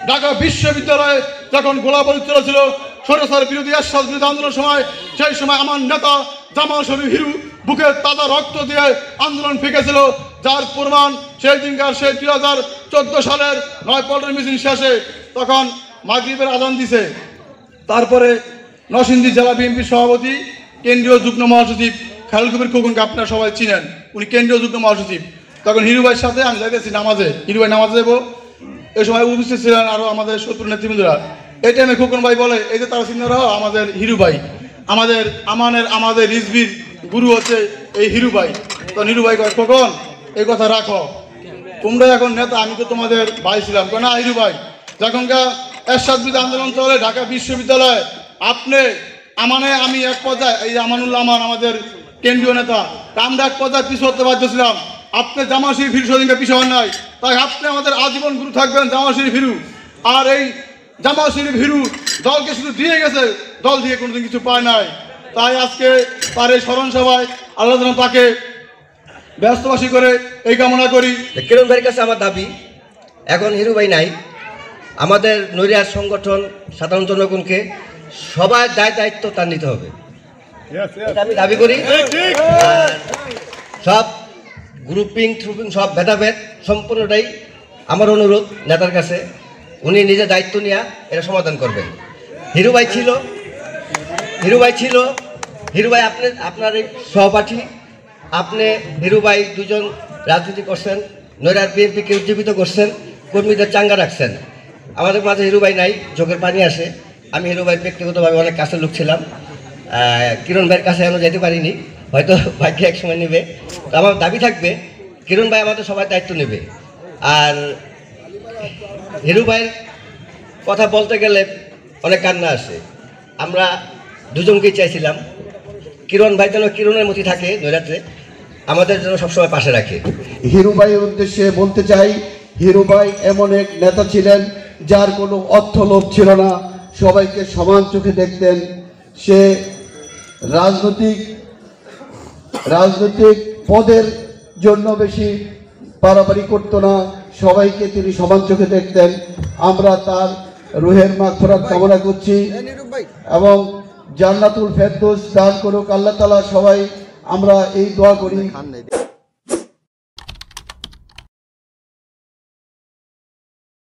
ঢাকা বিশ্ববিদ্যালয়ে যখন গোলাবারুদ চলেছিল স্বৈরাচার বিরোধী এরশাদ বিরোধী আন্দোলনের সময়, সেই সময় আমার নেতা জামাল শরীফ হিরু বুকে তাজা রক্ত দিয়ে আন্দোলন ফেঁকেছিল, যার প্রমাণ সেই দিনকার সেই 2014 সালের 9 পল্টন মিছিল শেষে তখন মাগরিবের আজান দিছে। তারপরে নরসিংদী জেলা বিএনপির সভাপতি কেন্দ্রীয় যুগ্ম মহাসচিব খালেদ কবির খোকনকে আপনারা সবাই চিনেন, উনি কেন্দ্রীয় যুগ্ম মহাসচিব। তখন হিরু ভাইয়ের সাথে আমি যাইতেছি নামাজে, হিরু ভাই নামাজে যাবো, এই সময় উপস্থিত ছিলেন আরও আমাদের শত্রু নেতৃবৃন্দরা। এই টাইমে খোকন ভাই বলে, এই যে তারা চিহ্নরা আমাদের হিরু ভাই, আমাদের রিজবির গুরু হচ্ছে এই হিরু ভাই। তো হিরু ভাই কয়, খোকন এই কথা রাখো, তোমরা এখন নেতা, আমি তো তোমাদের ভাই ছিলাম। না হিরু ভাই, যখনকার এরশাদ বিরোধী আন্দোলন চলে ঢাকা বিশ্ববিদ্যালয়ে, আমি এক পর্যায়ে, এই আমানুল্লাহ আমান আমাদের কেন্দ্রীয় নেতা, আমরা এক পর্যায়ে পিছু হতে বাধ্য ছিলাম। আপনি জামাল শরীফ হিরু সেদিনকে পিছু হন নাই, তাই আপনি আমাদের আজীবন গুরু থাকবেন জামাল শরীফ হিরু। আর এই জামাল শরীফ হিরু দলকে শুধু দিয়ে গেছে, দল দিয়ে কোনোদিন কিছু পায় নাই। তাই আজকে তার এই স্মরণ সভায় আল্লাহ যেন তাকে ব্যস্তবাসী করে এই কামনা করি। কিরণ ভাইয়ের কাছে আমার দাবি, এখন হিরু ভাই নাই, আমাদের নৈরাজ সংগঠন সাধারণ জনগণকে সবার দায়িত্ব তার নিতে হবে, এটা আমি দাবি করি। সব গ্রুপিং সব ভেদাভেদ সম্পূর্ণটাই আমার অনুরোধ নেতার কাছে, উনি নিজে দায়িত্ব নিয়ে এটা সমাধান করবেন। হিরু ভাই আপনার এই সহপাঠী, আপনি হিরু ভাই দুজন রাজনীতি করছেন, নৈরাজ বিএনপিকে উজ্জীবিত করছেন, কর্মীদের চাঙ্গা রাখছেন। আমাদের মাঝে হিরু ভাই নাই, চোখের পানি আসে। আমি হিরু ভাই ব্যক্তিগতভাবে অনেক কাছের লোক ছিলাম, কিরণ ভাইয়ের কাছে এখনো যেতে পারিনি, হয়তো ভাইকে এক সময় নেবে। তো আমার দাবি থাকবে, কিরণ ভাই আমাদের সবাই দায়িত্ব নেবে। আর হিরু ভাইয়ের কথা বলতে গেলে অনেক কান্না আসে। আমরা দুজনকেই চাইছিলাম কিরণ ভাই যেন কিরণের মতো থাকে নৈরাতে, আমাদের জন্য সবসময় পাশে রাখে। হিরু ভাইয়ের উদ্দেশ্যে বলতে চাই, হিরু ভাই এমন এক নেতা ছিলেন যার কোনো অর্থ লোভ ছিল না, সবাইকে সমান চোখে দেখতেন। সে রাজনৈতিক পদের জন্য বেশি পারাপারি করতো না, সবাইকে তিনি সমান চোখে দেখতেন। আমরা তার রুহের মাগফিরাত কামনা করছি এবং জান্নাতুল ফেরদৌস দান করুক আল্লাহ তাআলা। সবাই আমরা এই দোয়া করি।